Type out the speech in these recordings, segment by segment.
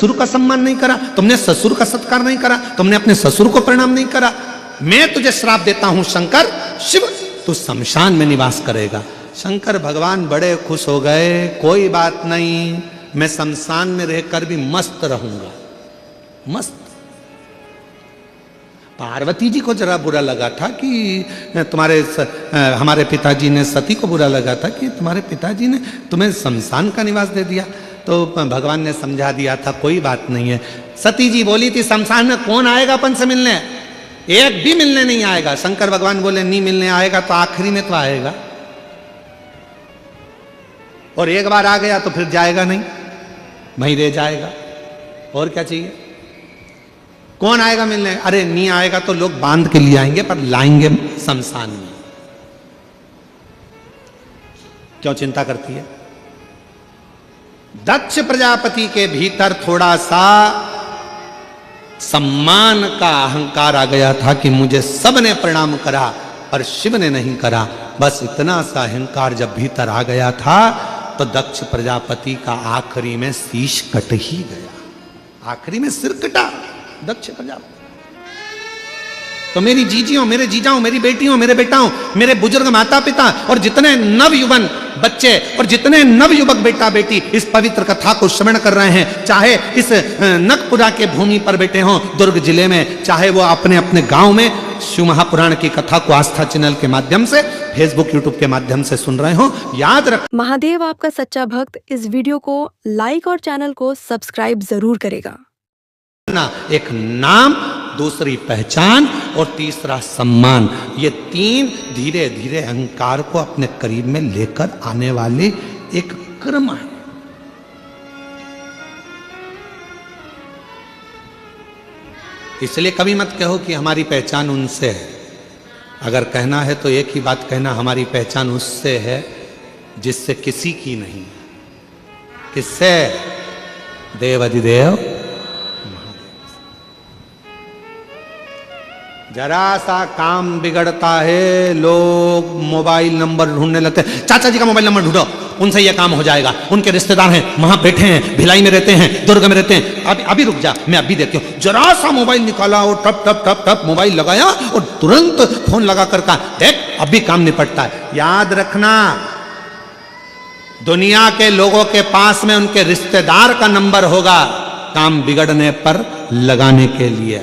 ससुर का सम्मान नहीं करा, तुमने ससुर का सत्कार नहीं करा, तुमने अपने ससुर को प्रणाम नहीं करा। मैं तुझे श्राप देता हूं शंकर शिव, तू शमशान में निवास करेगा। शंकर भगवान बड़े खुश हो गए, कोई बात नहीं, मैं शमशान में रहकर भी मस्त रहूंगा, मस्त। पार्वती जी को जरा बुरा लगा था कि हमारे पिताजी ने, सती को बुरा लगा था कि तुम्हारे पिताजी ने तुम्हें शमशान का निवास दे दिया। तो भगवान ने समझा दिया था कोई बात नहीं है। सती जी बोली थी शमशान में कौन आएगा अपन से मिलने, एक भी मिलने नहीं आएगा। शंकर भगवान बोले नहीं मिलने आएगा तो आखिरी में तो आएगा, और एक बार आ गया तो फिर जाएगा नहीं, वहीं रह जाएगा, और क्या चाहिए। कौन आएगा मिलने, अरे नहीं आएगा तो लोग बांध के लिए आएंगे पर लाएंगे शमशान में। क्यों चिंता करती है। दक्ष प्रजापति के भीतर थोड़ा सा सम्मान का अहंकार आ गया था कि मुझे सबने प्रणाम करा पर शिव ने नहीं करा। बस इतना सा अहंकार जब भीतर आ गया था तो दक्ष प्रजापति का आखिरी में शीश कट ही गया, आखिरी में सिर कटा दक्ष प्रजापति। तो मेरी जीजियों, मेरे जीजाओं, मेरी बेटियों, मेरे बेटाओं, मेरे बुजुर्ग माता पिता और जितने नवयुवन बच्चे और जितने नवयुवक बेटा बेटी इस पवित्र कथा को श्रवण कर रहे हैं, चाहे इस नखपुरा के भूमि पर बैठे हों दुर्ग जिले में, चाहे वो अपने अपने गांव में शिव महापुराण की कथा को आस्था चैनल के माध्यम से, फेसबुक यूट्यूब के माध्यम से सुन रहे हो, याद रख महादेव आपका सच्चा भक्त इस वीडियो को लाइक और चैनल को सब्सक्राइब जरूर करेगा। एक नाम, दूसरी पहचान और तीसरा सम्मान, ये तीन धीरे धीरे अहंकार को अपने करीब में लेकर आने वाले एक क्रम है। इसलिए कभी मत कहो कि हमारी पहचान उनसे है। अगर कहना है तो एक ही बात कहना, हमारी पहचान उससे है जिससे किसी की नहीं। किससे? देवाधिदेव जरा सा काम बिगड़ता है, लोग मोबाइल नंबर ढूंढने लगते हैं। चाचा जी का मोबाइल नंबर ढूंढो, उनसे यह काम हो जाएगा, उनके रिश्तेदार हैं, वहां बैठे हैं, भिलाई में रहते हैं, दुर्ग में रहते हैं। अभी रुक जा, मैं अभी देती हूँ। जरा सा मोबाइल निकाला और टप टप टप टप मोबाइल लगाया और तुरंत फोन लगा कर कहा देख अभी काम निपटता है। याद रखना, दुनिया के लोगों के पास में उनके रिश्तेदार का नंबर होगा काम बिगड़ने पर लगाने के लिए,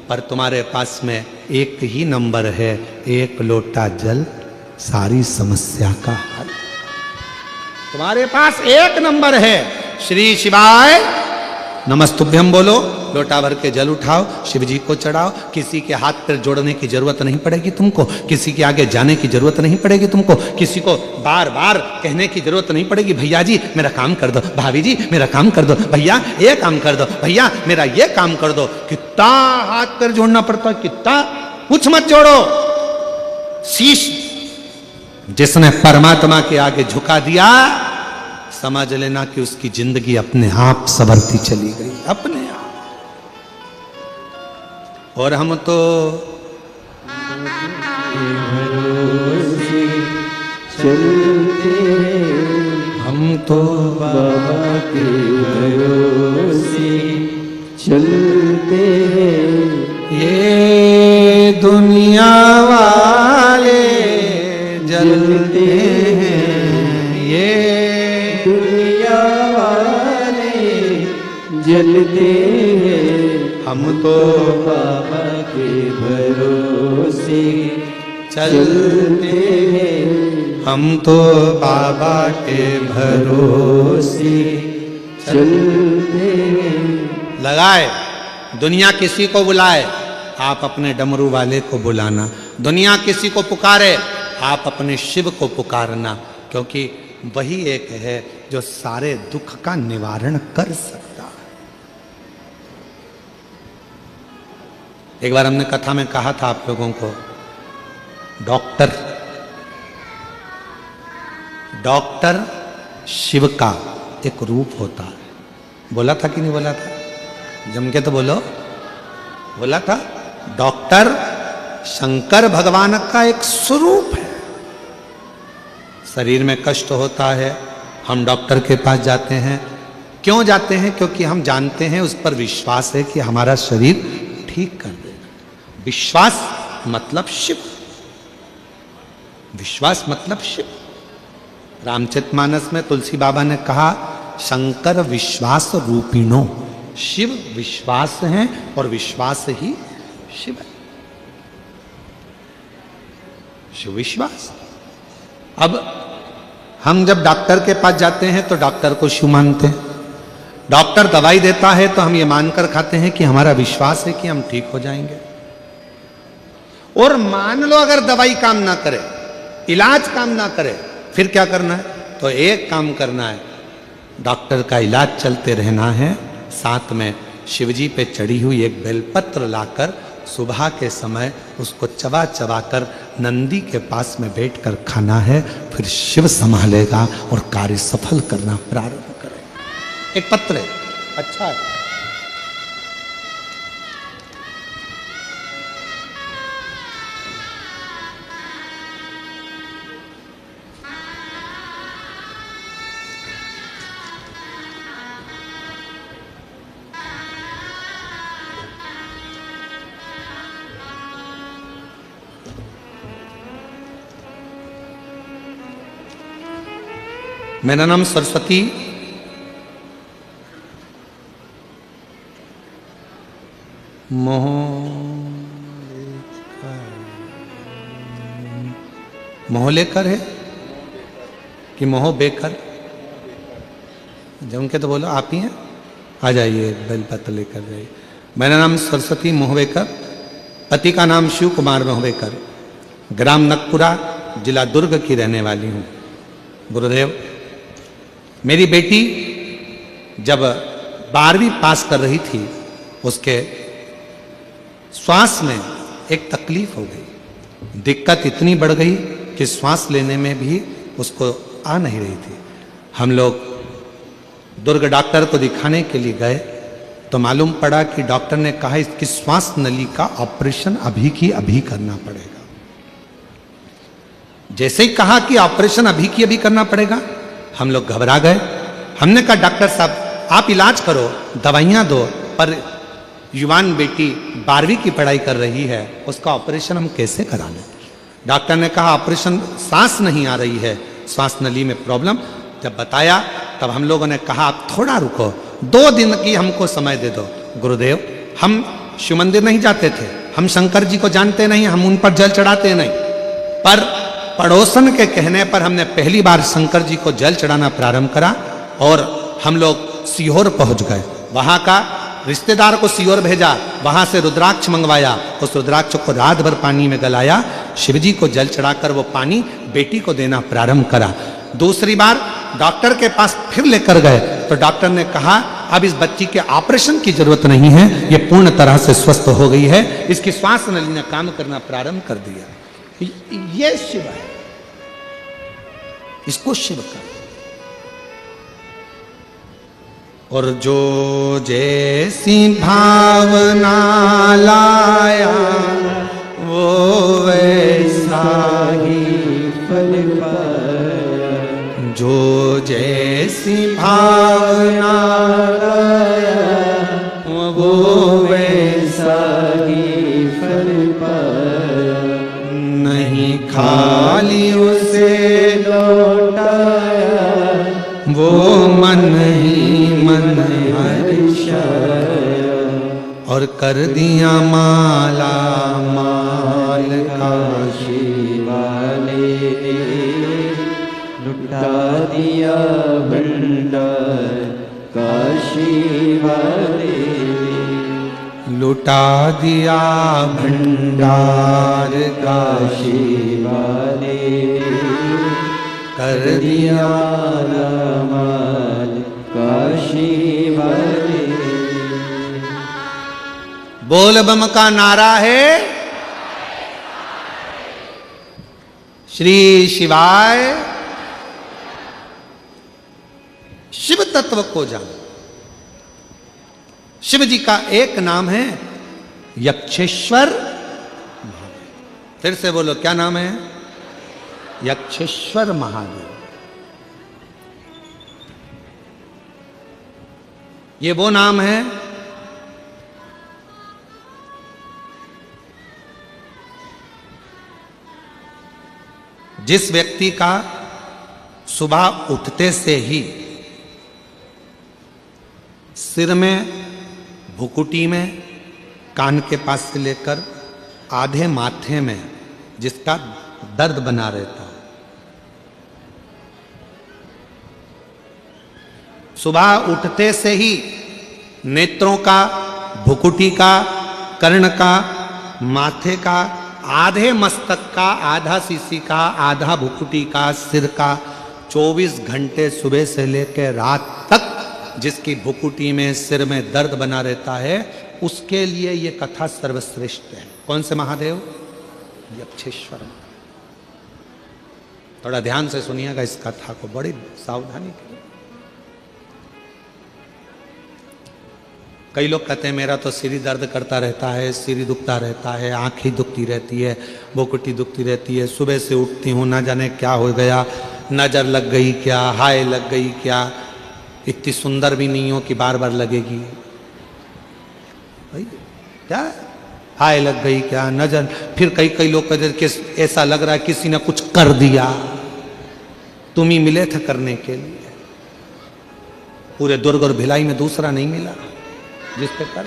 पर तुम्हारे पास में एक ही नंबर है, एक लोटा जल सारी समस्या का हल। तुम्हारे पास एक नंबर है, श्री शिवाय नमस्तुभ्यम बोलो, लोटा भर के जल उठाओ, शिव जी को चढ़ाओ। किसी के हाथ पैर जोड़ने की जरूरत नहीं पड़ेगी तुमको, किसी के आगे जाने की जरूरत नहीं पड़ेगी तुमको, किसी को बार बार कहने की जरूरत नहीं पड़ेगी भैया जी मेरा काम कर दो, भाभी जी मेरा काम कर दो, भैया ये काम कर दो, भैया मेरा ये काम कर दो। कितना हाथ पैर जोड़ना पड़ता है, कितना। कुछ मत जोड़ो, शीश जिसने परमात्मा के आगे झुका दिया, समझ लेना कि उसकी जिंदगी अपने आप संवरती चली गई, अपने आप। और हम तो चलते, हम तो बाबा के भरोसे चलते हैं। ये दुनिया वाले जलते हैं, ये दुनिया वाले जलते हैं, हम तो बाबा के भरोसे चलते हैं, हम तो बाबा के भरोसे चलते हैं। लगाए दुनिया किसी को बुलाए, आप अपने डमरू वाले को बुलाना। दुनिया किसी को पुकारे, आप अपने शिव को पुकारना, क्योंकि वही एक है जो सारे दुख का निवारण कर सकता है। एक बार हमने कथा में कहा था आप लोगों को, डॉक्टर शिव का एक रूप होता है। बोला था कि नहीं बोला था? जम के तो बोलो। बोला था डॉक्टर शंकर भगवान का एक स्वरूप है। शरीर में कष्ट होता है, हम डॉक्टर के पास जाते हैं, क्यों जाते हैं? क्योंकि हम जानते हैं, उस पर विश्वास है कि हमारा शरीर ठीक कर देगा। विश्वास मतलब शिव, विश्वास मतलब शिव। रामचरितमानस में तुलसी बाबा ने कहा, शंकर विश्वास रूपिणो, शिव विश्वास है और विश्वास ही शिव है। शिव विश्वास। अब हम जब डॉक्टर के पास जाते हैं तो डॉक्टर को शिव मानते हैं। डॉक्टर दवाई देता है तो हम ये मानकर खाते हैं कि हमारा विश्वास है कि हम ठीक हो जाएंगे। और मान लो अगर दवाई काम ना करे, इलाज काम ना करे, फिर क्या करना है? तो एक काम करना है, डॉक्टर का इलाज चलते रहना है, साथ में शिवजी पे चढ़ी हुई एक बेलपत्र लाकर सुबह के समय उसको चबा चबा कर नंदी के पास में बैठकर खाना है। फिर शिव संभालेगा और कार्य सफल करना प्रारंभ करेगा। एक पत्र है, अच्छा है। मेरा नाम सरस्वती मोहलेकर है कि मोह बेकर? जब उनके तो बोलो आप ही हैं, आ जाइए, बेलपत्र लेकर जाइए। मेरा नाम सरस्वती मोहवेकर, पति का नाम शिव कुमार मोहवेकर, ग्राम नकपुरा, जिला दुर्ग की रहने वाली हूँ। गुरुदेव, मेरी बेटी जब 12वीं पास कर रही थी, उसके श्वास में एक तकलीफ हो गई, दिक्कत इतनी बढ़ गई कि श्वास लेने में भी उसको आ नहीं रही थी। हम लोग दुर्ग डॉक्टर को दिखाने के लिए गए तो मालूम पड़ा कि डॉक्टर ने कहा इसकी श्वास नली का ऑपरेशन अभी की अभी करना पड़ेगा। जैसे ही कहा कि ऑपरेशन अभी की अभी करना पड़ेगा, हम लोग घबरा गए। हमने कहा डॉक्टर साहब आप इलाज करो, दवाइयां दो, पर युवान बेटी 12वीं की पढ़ाई कर रही है, उसका ऑपरेशन हम कैसे करा लें? डॉक्टर ने कहा ऑपरेशन, सांस नहीं आ रही है, सांस नली में प्रॉब्लम। जब बताया तब हम लोगों ने कहा आप थोड़ा रुको, 2 दिन की हमको समय दे दो। गुरुदेव, हम शिव मंदिर नहीं जाते थे, हम शंकर जी को जानते नहीं, हम उन पर जल चढ़ाते नहीं, पर पड़ोसन के कहने पर हमने पहली बार शंकर जी को जल चढ़ाना प्रारंभ करा और हम लोग सीहोर पहुंच गए। वहां का रिश्तेदार को सीहोर भेजा, वहां से रुद्राक्ष मंगवाया, उस रुद्राक्ष को रात भर पानी में गलाया, शिवजी को जल चढ़ाकर वो पानी बेटी को देना प्रारंभ करा। दूसरी बार डॉक्टर के पास फिर लेकर गए तो डॉक्टर ने कहा अब इस बच्ची के ऑपरेशन की जरूरत नहीं है, ये पूर्ण तरह से स्वस्थ हो गई है, इसकी श्वास नली ने काम करना प्रारंभ कर दिया। ये शिव है, इसको शिव का। और जो जैसी भावना लाया वो वैसा ही फल पाया, जो जैसी भावना लाया वो वैसा ही फल पाया, नहीं खाली उसे लौटाया वो मन ही मन हर्षाया, और कर दिया माला माल काशी वाले, लुटा दिया भंडार काशी वाले, लुटा दिया भंडार काशी वाले, कर दिया माल काशी वाले। बोल बम का नारा है श्री शिवाय। शिव तत्व को जानो। शिव जी का एक नाम है यक्षेश्वर महादेव। फिर से बोलो, क्या नाम है? यक्षेश्वर महादेव। ये वो नाम है जिस व्यक्ति का सुबह उठते से ही सिर में, भुकुटी में, कान के पास से लेकर आधे माथे में जिसका दर्द बना रहता है, सुबह उठते से ही नेत्रों का, भुकुटी का, कर्ण का, माथे का, आधे मस्तक का, आधा सीसी का, आधा भुकुटी का, सिर का, 24 घंटे सुबह से लेकर रात तक जिसकी भुकुटी में, सिर में दर्द बना रहता है, उसके लिए ये कथा सर्वश्रेष्ठ है। कौन से महादेव? यक्षेश्वर। थोड़ा ध्यान से सुनिएगा इस कथा को, बड़ी सावधानी के। कई लोग कहते हैं मेरा तो सिर दर्द करता रहता है, सिर दुखता रहता है, आंखें दुखती रहती है, भुकुटी दुखती रहती है, सुबह से उठती हूँ ना जाने क्या हो गया, नजर लग गई क्या, हाय लग गई क्या, इतनी सुंदर भी नहीं हो कि बार बार लगेगी, भाई क्या हाय लग गई क्या, नजर। फिर कई लोग कहते कि ऐसा लग रहा है किसी ने कुछ कर दिया, तुम ही मिले थे करने के लिए, पूरे दुर्ग और भिलाई में दूसरा नहीं मिला जिस पे कर।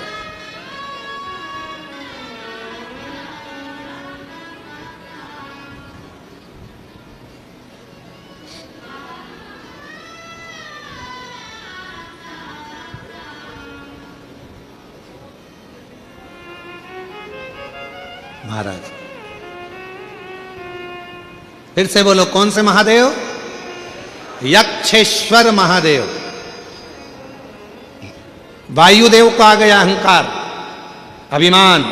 महाराज फिर से बोलो, कौन से महादेव? यक्षेश्वर महादेव। वायुदेव को आ गया अहंकार, अभिमान,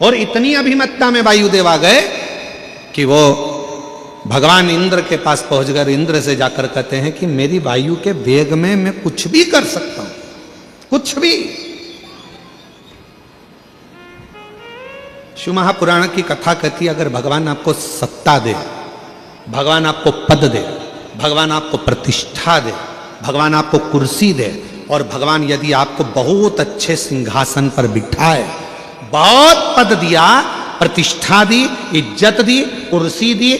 और इतनी अभिमत्ता में वायुदेव आ गए कि वो भगवान इंद्र के पास पहुंचकर इंद्र से जाकर कहते हैं कि मेरी वायु के वेग में मैं कुछ भी कर सकता हूं, कुछ भी। शिव महापुराण की कथा कहती है अगर भगवान आपको सत्ता दे, भगवान आपको पद दे, भगवान आपको प्रतिष्ठा दे, भगवान आपको कुर्सी दे, और भगवान यदि आपको बहुत अच्छे सिंहासन पर बिठाए, बहुत पद दिया, प्रतिष्ठा दी, इज्जत दी, कुर्सी दी,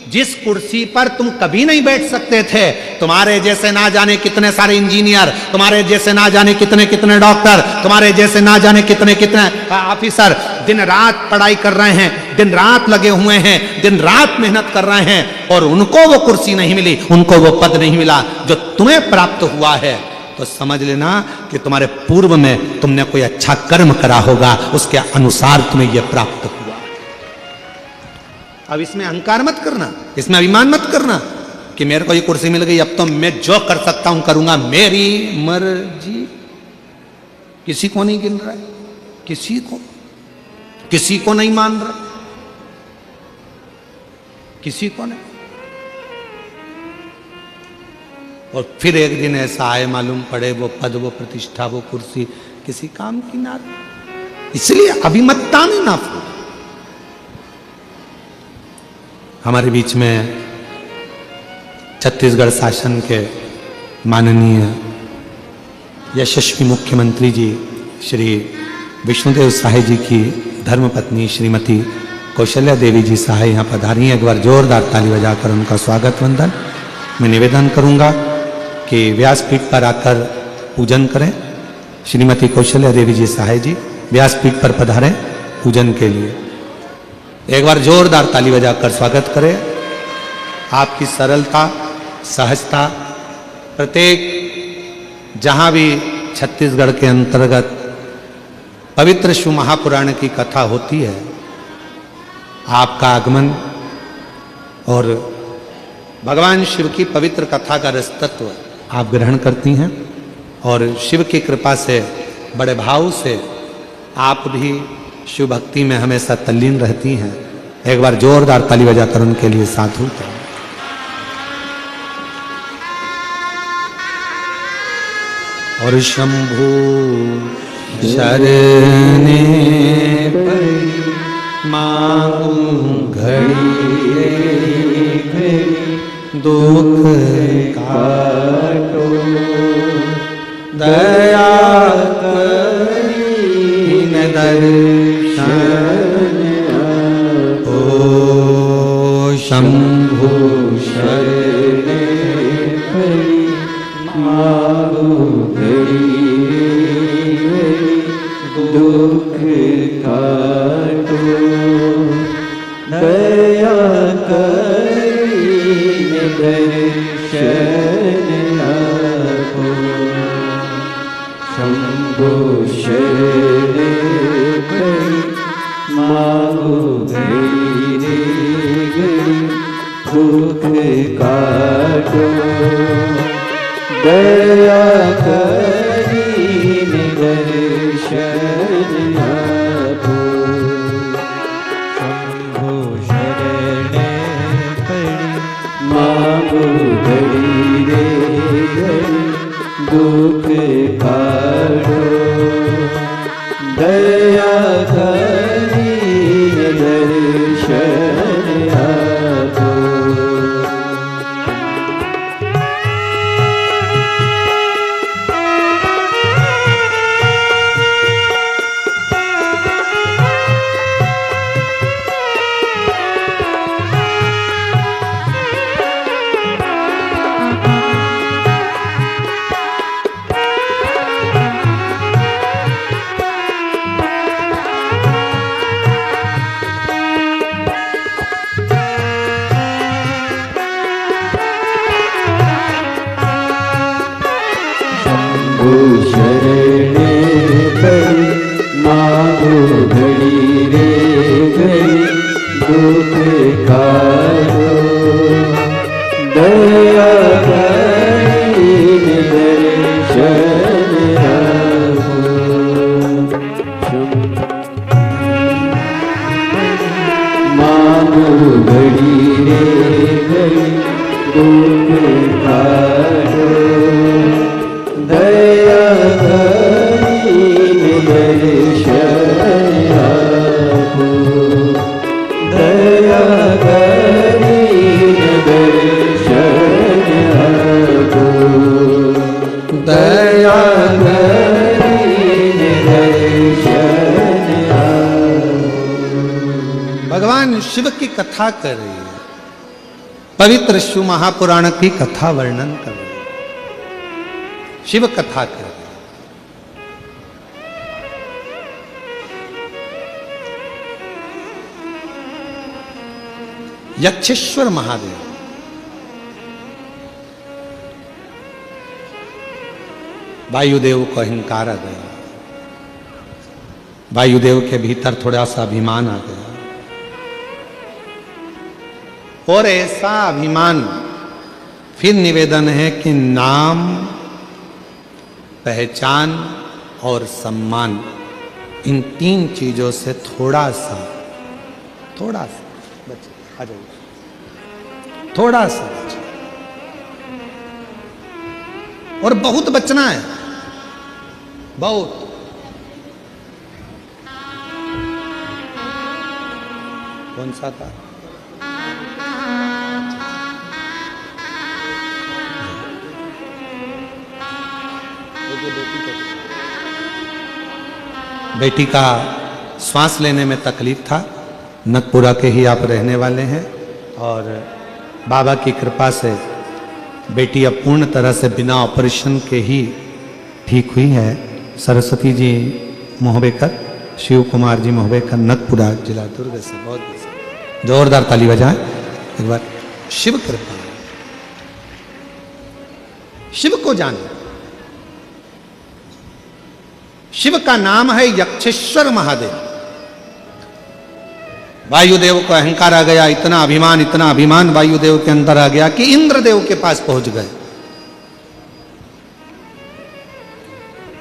जिस कुर्सी पर तुम कभी नहीं बैठ सकते थे, तुम्हारे जैसे ना जाने कितने सारे इंजीनियर, तुम्हारे जैसे ना जाने कितने कितने डॉक्टर, तुम्हारे जैसे ना जाने कितने कितने ऑफिसर दिन रात पढ़ाई कर रहे हैं, दिन रात लगे हुए हैं, दिन रात मेहनत कर रहे हैं, और उनको वो कुर्सी नहीं मिली, उनको वो पद नहीं मिला जो तुम्हें प्राप्त हुआ है, तो समझ लेना कि तुम्हारे पूर्व में तुमने कोई अच्छा कर्म करा होगा, उसके अनुसार तुम्हें यह प्राप्त हुआ। अब इसमें अहंकार मत करना, इसमें अभिमान मत करना कि मेरे को ये कुर्सी मिल गई, अब तो मैं जो कर सकता हूं करूंगा, मेरी मर्जी। किसी को नहीं गिन रहा है, किसी को नहीं मान रहा, किसी को नहीं। और फिर एक दिन ऐसा आए मालूम पड़े वो पद, वो प्रतिष्ठा, वो कुर्सी किसी काम की ना रही। इसलिए अभिमत्ता में ना फूल। हमारे बीच में छत्तीसगढ़ शासन के माननीय यशस्वी मुख्यमंत्री जी श्री विष्णुदेव साहे जी की धर्मपत्नी श्रीमती कौशल्या देवी जी साहे यहाँ पधारी हैं। एक बार जोरदार ताली बजाकर उनका स्वागत वंदन मैं निवेदन करूंगा कि व्यासपीठ पर आकर पूजन करें। श्रीमती कौशल्या देवी जी साहे जी व्यासपीठ पर पधारें पूजन के लिए। एक बार जोरदार ताली बजाकर स्वागत करें। आपकी सरलता, सहजता, प्रत्येक जहां भी छत्तीसगढ़ के अंतर्गत पवित्र शिव महापुराण की कथा होती है, आपका आगमन और भगवान शिव की पवित्र कथा का रसतत्व आप ग्रहण करती हैं, और शिव की कृपा से बड़े भाव से आप भी शिव भक्ति में हमेशा तल्लीन रहती हैं। एक बार जोरदार ताली बजाकर उनके लिए साधु करें। और शंभु शरणे परि मांगू घड़ी घड़ी दुख काटो, दया करीन दर्शन ओ शंभु शरणे पड़ी मागो दुख काटो, दया करीन दर्शन आपो, शंभो शरणे पड़ी मागो घड़ी रे घड़ी दुख काटो, दया करीन दर्शन आपो, शंभो शरणे पड़ी मागो घड़ी रे घड़ी दुख काटो, दया करीन दर्शन आपो। शरणे पड़ी मागो घड़ी रे घड़ी दुख काटो, दया करीन दर्शन आपो, मागो घड़ी रे घड़ी दुख काटो, दया करीन दर्शन आपो, दया करीन दर्शन आपो, दया करीन दर्शन आपो। भगवान शिव की कथा कर रही है, पवित्र शिव महापुराण की कथा वर्णन कर रही है, शिव कथा कर रही है। यक्षेश्वर महादेव वायुदेव को अहंकार आ गया, वायुदेव के भीतर थोड़ा सा अभिमान आ गया, और ऐसा अभिमान फिर निवेदन है कि नाम, पहचान और सम्मान, इन तीन चीजों से थोड़ा सा बचे, आ जाइए, थोड़ा सा बचे, और बहुत बचना है, बहुत। कौन सा था? बेटी का श्वास लेने में तकलीफ था, नगपुरा के ही आप रहने वाले हैं, और बाबा की कृपा से बेटी अब पूर्ण तरह से बिना ऑपरेशन के ही ठीक हुई है। सरस्वती जी मोहबेकर, शिव कुमार जी मोहबेकर, नगपुरा जिला दुर्ग से। बहुत जोरदार ताली बजाएं एक बार। शिव कृपा, शिव को जाने। शिव का नाम है यक्षेश्वर महादेव। वायुदेव को अहंकार आ गया, इतना अभिमान वायुदेव के अंदर आ गया कि इंद्रदेव के पास पहुंच गए,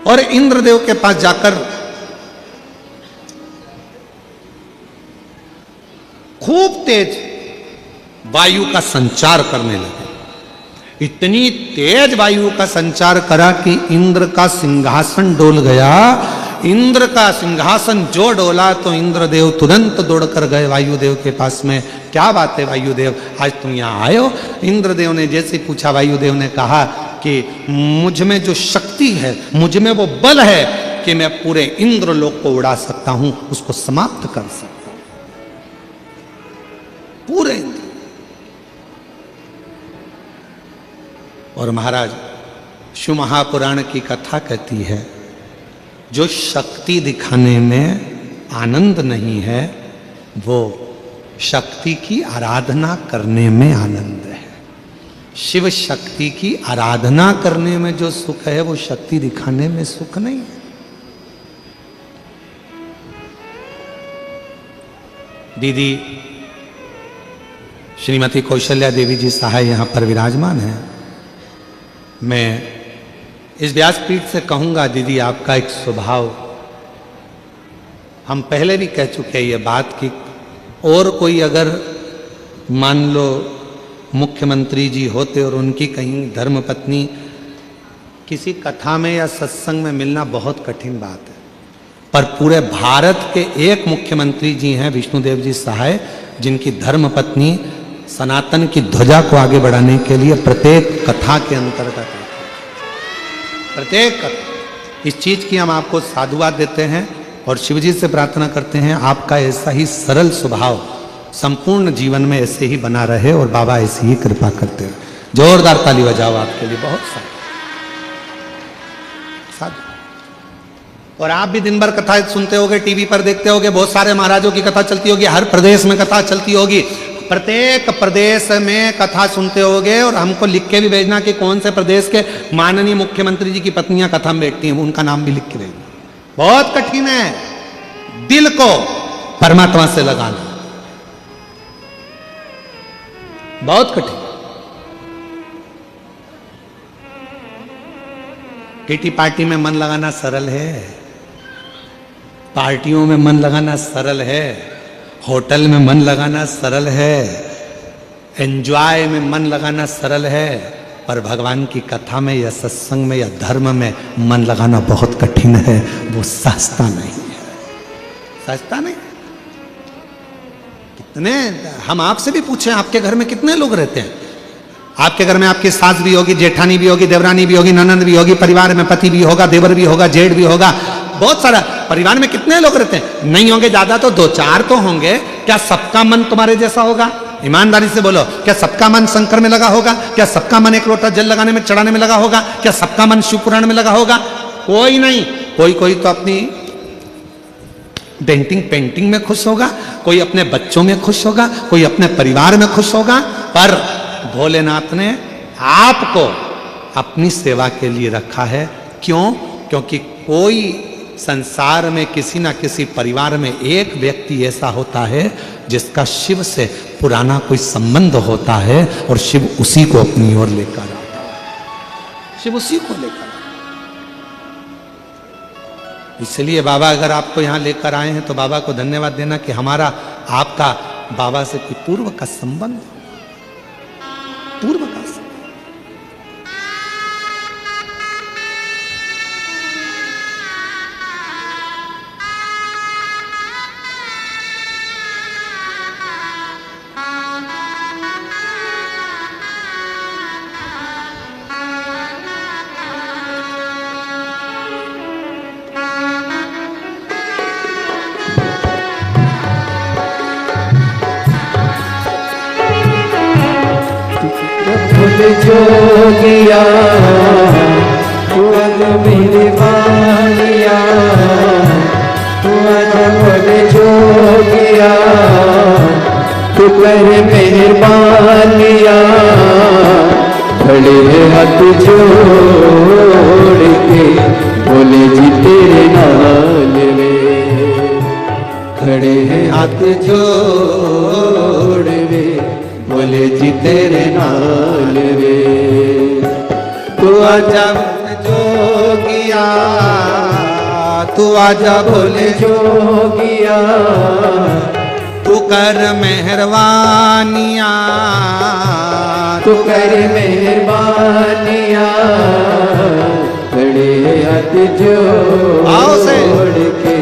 और इंद्रदेव के पास जाकर खूब तेज वायु का संचार करने लगे। इतनी तेज वायु का संचार करा कि इंद्र का सिंहासन डोल गया। इंद्र का सिंहासन जो डोला तो इंद्रदेव तुरंत दौड़कर गए वायुदेव के पास में। क्या बात है वायुदेव, आज तुम यहाँ आए हो? इंद्रदेव ने जैसे पूछा, वायुदेव ने कहा कि मुझ में जो शक्ति है, मुझ में वो बल है कि मैं पूरे इंद्रलोक को उड़ा सकता हूं, उसको समाप्त कर सकता हूं, पूरे इंद्र। और महाराज शिव महापुराण की कथा कहती है, जो शक्ति दिखाने में आनंद नहीं है, वो शक्ति की आराधना करने में आनंद है। शिव शक्ति की आराधना करने में जो सुख है, वो शक्ति दिखाने में सुख नहीं है। दीदी श्रीमती कौशल्या देवी जी सहाय यहां पर विराजमान है। मैं इस व्यासपीठ से कहूंगा, दीदी आपका एक स्वभाव, हम पहले भी कह चुके हैं ये बात कि और कोई अगर मान लो मुख्यमंत्री जी होते और उनकी कहीं धर्मपत्नी किसी कथा में या सत्संग में मिलना बहुत कठिन बात है, पर पूरे भारत के एक मुख्यमंत्री जी हैं विष्णुदेव जी सहाय, जिनकी धर्मपत्नी सनातन की ध्वजा को आगे बढ़ाने के लिए प्रत्येक कथा के अंतर्गत, प्रत्येक इस चीज की हम आपको साधुवाद देते हैं और शिवजी से प्रार्थना करते हैं आपका ऐसा ही सरल स्वभाव संपूर्ण जीवन में ऐसे ही बना रहे और बाबा ऐसी ही कृपा करते रहे। जोरदार ताली बजाओ आपके लिए, बहुत साधु। और आप भी दिन भर कथा सुनते होगे, टीवी पर देखते होगे, बहुत सारे महाराजों की कथा चलती होगी, हर प्रदेश में कथा चलती होगी, प्रत्येक प्रदेश में कथा सुनते होगे और हमको लिख के भी भेजना कि कौन से प्रदेश के माननीय मुख्यमंत्री जी की पत्नियां कथा में बैठती हैं, उनका नाम भी लिख के भेजना। बहुत कठिन है दिल को परमात्मा से लगाना, बहुत कठिन। किटी पार्टी में मन लगाना सरल है, पार्टियों में मन लगाना सरल है, होटल में मन लगाना सरल है, एंजॉय में मन लगाना सरल है, पर भगवान की कथा में या सत्संग में या धर्म में मन लगाना बहुत कठिन है। वो सस्ता नहीं है, सस्ता नहीं। कितने, हम आपसे भी पूछें, आपके घर में कितने लोग रहते हैं? आपके घर में आपकी सास भी होगी, जेठानी भी होगी, देवरानी भी होगी, ननंद भी होगी, परिवार में पति भी होगा, देवर भी होगा, जेठ भी होगा, बहुत सारा परिवार में कितने लोग रहते हैं? नहीं होंगे ज्यादा तो 2-4 तो होंगे। क्या सबका मन तुम्हारे जैसा होगा? ईमानदारी से बोलो, क्या सबका मन शंकर में लगा होगा? क्या सबका मन एक लोटा जल लगाने में, चढ़ाने में लगा होगा? क्या सबका मन शिव पुराण में लगा होगा? कोई नहीं। कोई कोई तो अपनी डेंटिंग पेंटिंग में खुश होगा, कोई अपने बच्चों में खुश होगा, कोई अपने परिवार में खुश होगा, पर भोलेनाथ ने आपको अपनी सेवा के लिए रखा है। क्यों? क्योंकि कोई संसार में किसी ना किसी परिवार में एक व्यक्ति ऐसा होता है जिसका शिव से पुराना कोई संबंध होता है और शिव उसी को अपनी ओर लेकर आता है, शिव उसी को लेकर। इसलिए बाबा अगर आपको यहां लेकर आए हैं तो बाबा को धन्यवाद देना कि हमारा आपका बाबा से कोई पूर्व का संबंध, पूर्व का संबंध। जोगिया तू मेरे बालिया, तू बोल जोगिया तू कर मेहरबानिया, खड़े हाथ जोड़ के बोले जी तेरे नाल रे, खड़े हाथ जोड़ रे बोले जी तेरे नाल रे। तू आजा जोगिया, तू आजा बोले जोगिया, तू कर मेहरबानिया, तू कर मेहरबानिया, खड़े हाथ आओ से। जोड़ के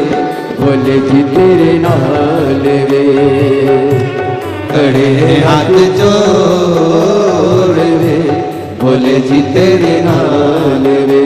बोले जी तेरे नाल वे, खड़े हाथ जोड़ वे बोले जी तेरे नाल वे।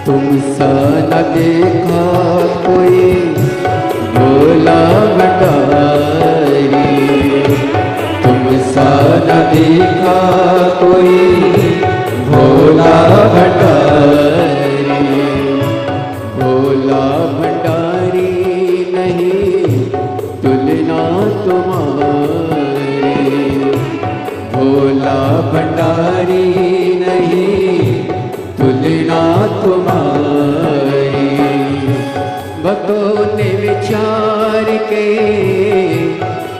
तुमसा न देखा कोई भोला भंडारी, तुमसा न देखा कोई भोला भंडारी, भोला भंडारी नहीं तुलना तुम्हारी, भोला भंडारी नहीं तुलना तुम्हारी। भक्तों ने विचार के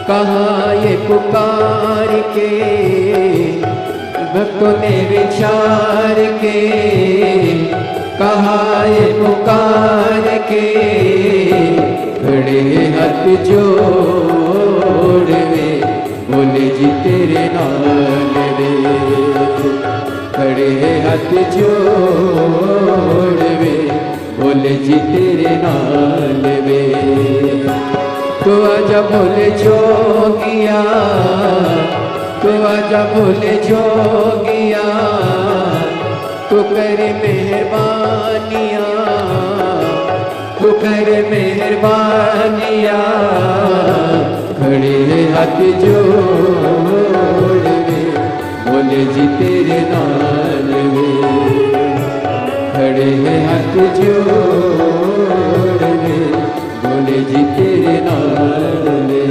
कहा ये पुकार के, भक्तों ने विचार के कहा ये पुकार के, खड़े हाथ जोड़ वे बोले जी तेरे नाल वे, खड़े हाथ जोड़ वे बोले जी तेरे नाल वे। तो आजा बोले जोगिया, तो आजा बोले जोगिया, तू कर मेहरबानिया, तू कर मेहरबानिया, खड़े हाथ जोड़ वे बोले जी तेरे नाल वे, खड़े हाथ जोड़ वे बोले जी तेरे नाल वे।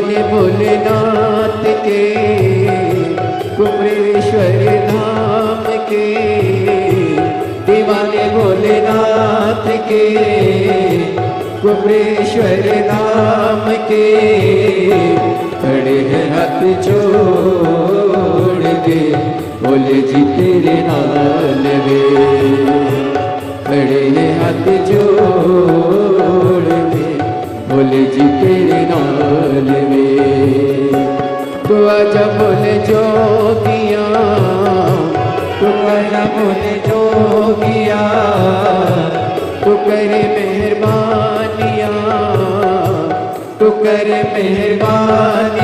दीवाने भोलेनाथ के कुमरेश्वर धाम के, दीवाने भोलेनाथ के कुमरेश्वर धाम के, खड़े हैं हाथ जोड़ के भोले जी तेरे नाल वे, खड़े हैं हाथ जोड़ के भोले जी तेरे नाल वे। तू आजा बोले जोगिया, तू आजा बोले जोगिया, तू करे मेहरबानिया, तू करे मेहरबानिया,